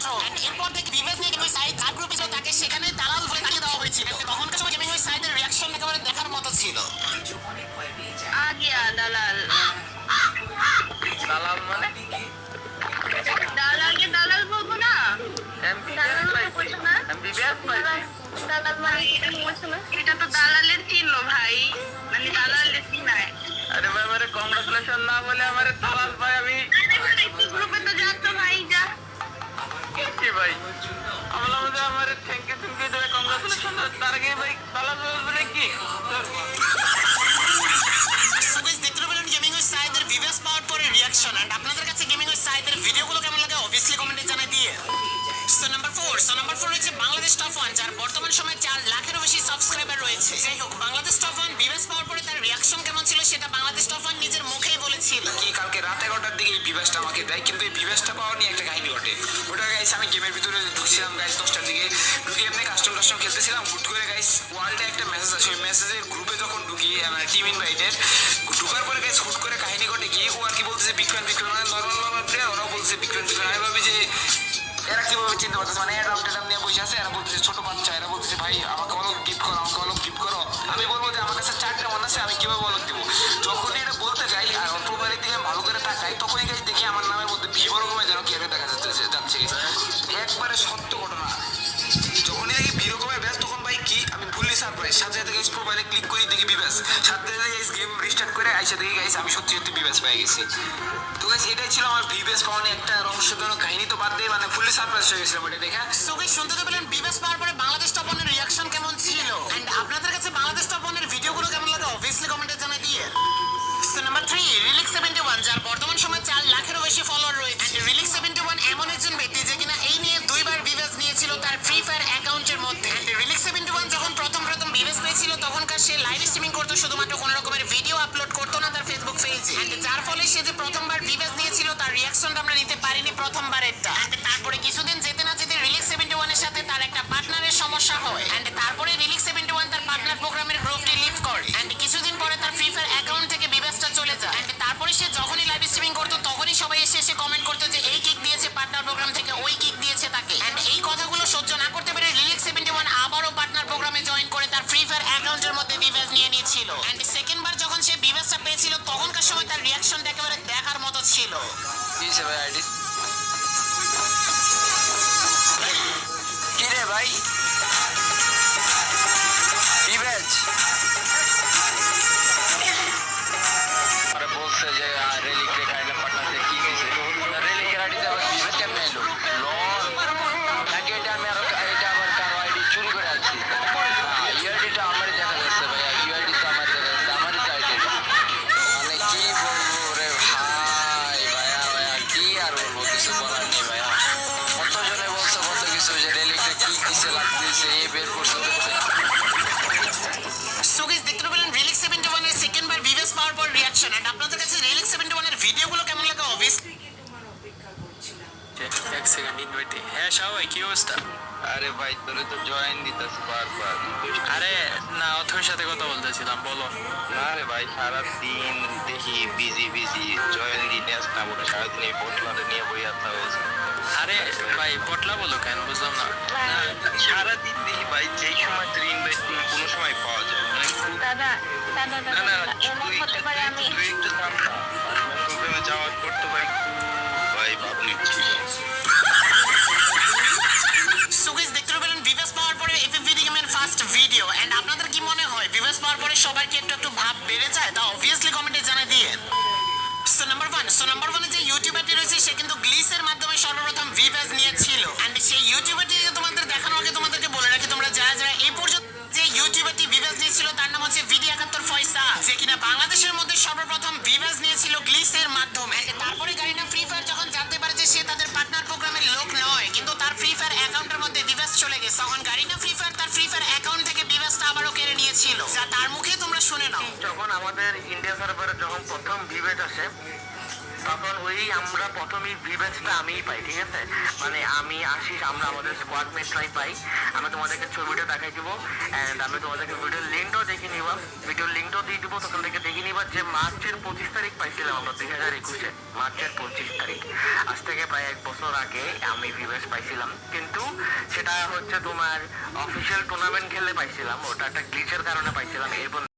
মাত্র। এরপর থেকে বিবেক নিয়ে গেমিং সাইট যার গ্রুপে ছিল তাকে সেখানে দালাল বলে তাড়িয়ে দেওয়া হয়েছিল। তখনকার সময় গেমিং সাইটের রিয়াকশন একেবারে দেখার মতো ছিল। আগিয়া দালাল দালাল মানে দালালকে দালাল বলবো না, দালাল বলছো না, এমবিবিএস পাইছি। দালাল মানে এটা বলছো না, এটা তো দালালের চিহ্ন ভাই, মানে দালালের চিহ্ন। আরে ভাই আমারে কংগ্রাচুলেশন না বলে আমারে দালাল ভাই আমি গ্রুপে তো যাচ্ছ ভাই, যা কি ভাই আমলাম যে আমারে থ্যাংক ইউ দেবে কংগ্রাচুলেশন তার আগে ভাই দালাল বলে কি সুগেশ দেখতে পেলেন গেমিং সাইটের ভিউয়ার্স পাওয়ার পরে রিয়াকশন। এন্ড আপনাদের কাছে গেমিং সাইটের ভিডিওগুলো কেমন লাগে অবভিয়াসলি কমেন্টে জানাই দিয়ে। সো নাম্বার 4 রয়েছে বাংলাদেশ টপ 1, যার বর্তমান সময়ে 4 লাখেরও বেশি সাবস্ক্রাইবার রয়েছে। যাই হোক, বাংলাদেশ টপ 1 ভিউয়ার্স পাওয়ার পরে তার রিয়াকশন কেমন ছিল সেটা বাংলাদেশ টপ 1 নিজের মুখেই বলেছিল। কি কালকে রাত 11টার দিকে এই ভিউয়ার্সটা আমাকে দেয়, কিন্তু এই ভিউয়ার্সটা পাওয়া নিয়ে একটা কাহিনী ঘটে। ওটা গাইস আমি গেমের ভিতরে ঢুকছিলাম গাইস 10টার দিকে, ঢুকে এমনি কাস্টম খেলতেছিলাম, হুট করে গাইস ওয়ার্ল্ডে একটা মেসেজ আসে। মেসেজের গ্রুপে যখন ঢুকি মানে টিম ইনভাইটেড ঢুকার পরে গাইস হুট করে কাহিনী ঘটে কি ও আর কি বলতেছে বিক্রম মানে নর্মাল প্লেয়ার, ওরাও বলছে বিক্রম আমি ভাবি যে এরা কিভাবে চিনতে পারতেছে, মানে এরা টেরাম নিয়ে বসে আছে, এরা বলতেছে ছোট বাচ্চা, এরা বলতেছে ভাই আমাকে অলক গিফট করো, আমাকে অলক গিফট করো। আমি বলবো যে আমার কাছে 4টা মন আছে, আমি কিভাবে অলক দিব। যখনই এটা বলতে যাই আর প্রোফাইলের দিকে ভালো করে তাকাই, তখনই গাইস দেখি আমার নামের মধ্যে ভিভো রকমের যেন কি একটা দেখা যাচ্ছে একবারে সত্য ঘটনা। যখনই দেখি ভিভো রকমের ব্যাস তখন ভাই কি আমি ভুললি সারপ্রাইজ, সাথে সাথে গাইস প্রোফাইলে ক্লিক করি দেখি বিবেস, সাথে সাথে গাইস গেম রিস্টার্ট করে আইসা দেখি গাইস আমি সত্যি বিবেস পেয়ে গেছি। তো গাইস এটাই ছিল আমার বিবেস পাওয়া নিয়ে একটা রহস্যজনক কাহিনী। তো বাদ দিয়ে মানে ফুললি সারপ্রাইজ হয়ে গেছিলাম এটা দেখে। সুগেশ শুনতে তো পেলেন বিবেস পাওয়ার পরে বাংলাদেশ টপ 1 এর রিয়াকশন কেমন ছিল। এন্ড আপনাদের কাছে বাংলাদেশ টপ 1 এর ভিডিওগুলো কেমন লাগে অবভিয়াসলি কমেন্টে জানাই দিয়ে। সো নাম্বার 3 রিলিক্স 71, যার বর্তমান সময়ে 4 লাখেরও বেশি ফলোয়ার রয়েছে। এন্ড রিলিক্স 71 এমন একজন ব্যক্তি যে কিনা এই নিয়ে 2বার বিবেস নিয়েছিল তার ফ্রি ফায়ার অ্যাকাউন্টের মধ্যে। এন্ড রিলিক্স 71 যখন প্রথম বিবেস পেয়েছিল তখনকার সে লাইভ স্ট্রিমিং করতো, শুধুমাত্র কোনো রকমের ভিডিও আপলোড করতো না তার ফেসবুক পেজে। এন্ড যার ফলে সে যে প্রথমবার বিবেস নিয়েছিল তার রিয়াকশনটা আমরা নিতে পারিনি প্রথমবারেরটা। এন্ড তারপরে কিছুদিন যেতে না যেতে রিলিক্স 71 এর সাথে তার একটা পার্টনারের সমস্যা হয়। এন্ড তারপরে রিলিক্স 71 তার পার্টনার প্রোগ্রামের গ্রুপটি লিভ করে। এন্ড কিছুদিন পরে তার ফ্রি ফায়ার অ্যাকাউন্ট থেকে বিবেসটা চলে যায়। এন্ড তারপরে সে যখনই লাইভ স্ট্রিমিং করতো তখনই সবাই এসে কমেন্ট করতো যে এই কিক দিয়েছে পার্টনার প্রোগ্রাম থেকে, ওই কিক দিয়েছে তাকে। এন্ড এই কথাগুলো সহ্য না করতে পেরে রিলিক্স 71 আবারও পার্টনার প্রোগ্রামে জয়েন করে তার ফ্রি ফায়ার অ্যাকাউন্টের মধ্যে বিবেস নিয়ে নিয়েছিল। এন্ড সেকেন্ডবার যখন সে বিবেসটা পেয়েছিল তখনকার সময় তার রিয়াকশনটা একেবারে দেখার মতো ছিল। কি হিসেবে ভাই আইডি কি রে ভাই বিবেচ আরে বলছে যে রেলিকে খাইলে পাঠাতে কি গেছে রেলিকে আইডিতে আবার বিবেচ কেমনে এলো লল নাকি এটা আমি আরো এটা আবার কারো আইডি চুরি করে আনছি। ইউআইডিটা আমারই দেখা যাচ্ছে ভাই, ইউআইডি তো আমার দেখা যাচ্ছে, আমারই তো আইডি। মানে কি বলবো রে ভাই, ভাইয়া কি আর বলবো, কিছু বলার নেই ভাইয়া। কতজনে বলছে কত কিছু যে রেলিকে কি কিসে লাগতেছে এ বের করছে। সুগেশ দেখতে পেলেন রিলিক্স 71 এর সেকেন্ডবার বিবেস পাওয়ার পর রিয়াকশন। এন্ড আপনাদের কাছে রিলিক্স 71 এর ভিডিওগুলো কেমন লাগে অবভিয়াসলি। এক সেকেন্ড ইনভাইট। হ্যাঁ সবাই কি অবস্থা? আরে ভাই তোরে তো জয়েন দিতেছ বারবার। আরে না অথর সাথে কথা বলতেছিলাম, বলো। না রে ভাই সারাদিন দেখি বিজি জয়েন দিতে আসতাম, ওটা সারাদিন এই পোটলারে নিয়ে বই আসতে হয়েছে। আরে ভাই পটলা বলো কেন, বুঝলাম না। সারাদিন দেখি ভাই যেই সময় তুই ইনভাইট কোনো সময় পাওয়া যায় মানে দাদা দাদা না না দাদা এমন হতে পারে আমি তুই একটু থাম না, প্রোগ্রামে যাওয়া করতে ভাই ভাই ভাবনি সুগেশ দেখতে পেলেন বিবেস পাওয়ার পরে এফএফভিডি গেমের ফার্স্ট ভিডিও। এন্ড আপনাদের কি মনে হয় বিবেস পাওয়ার পরে সবার কি একটু ভাব বেড়ে যায়? তা অবভিয়াসলি কমেন্টে জানাই দিয়ে। সো নাম্বার 1 যে ইউটিউবারটি রয়েছে সে কিন্তু গ্লিসের মাধ্যমে সর্বপ্রথম ভিউয়ার্স নিয়েছিল। এন্ড সেই ইউটিউবারটিকে তোমাদের দেখানোর আগে তোমাদেরকে বলে রাখি, তোমরা যারা এই পর্যন্ত যে ইউটিউবারটি ভিউয়ার্স নিয়েছিল তার নাম হচ্ছে ভিডি 71 ফয়সা, যে কিনা বাংলাদেশের মধ্যে সর্বপ্রথম ভিউয়ার্স নিয়েছিল গ্লিসের মাধ্যমে। তারপরে গাড়িনা ফ্রি ফায়ার যখন জানতে পারে যে সে তাদের পার্টনার প্রোগ্রামের লোক নয়, কিন্তু তার ফ্রি ফায়ার অ্যাকাউন্টের মধ্যে ভিউয়ার্স চলে গেছে, তখন গাড়িনা ফ্রি ফায়ার তার ফ্রি ফায়ার অ্যাকাউন্ট থেকে ভিউয়ার্সটা আবারও কেড়ে নিয়েছিল, যা তার মুখে তোমরা শুনে নাও। যখন আমাদের ইন্ডিয়া সার্ভারে যখন প্রথম ভিভেট আসে তখন ওই আমরা প্রথমেই ভিভেজটা আমিই পাই, ঠিক আছে, মানে আমি আশিস আমরা আমাদের স্কোয়াড মেটরাই পাই। আমি তোমাদেরকে ছবিটা দেখাই দিব অ্যান্ড আমি তোমাদেরকে ভিডিওর লিঙ্কটাও দেখে নিবা, ভিডিওর লিঙ্কটাও দিয়ে দিব, তখন থেকে দেখে নিবা যে মার্চের 25 তারিখ পাইছিলাম আমরা 2021-এ, মার্চের 25 তারিখ, আজ থেকে প্রায় 1 বছর আগে আমি ভিভেজ পাইছিলাম। কিন্তু সেটা হচ্ছে তোমার অফিসিয়াল টুর্নামেন্ট খেলে পাইছিলাম, ওটা একটা গ্লিচের কারণে পাইছিলাম। এরপর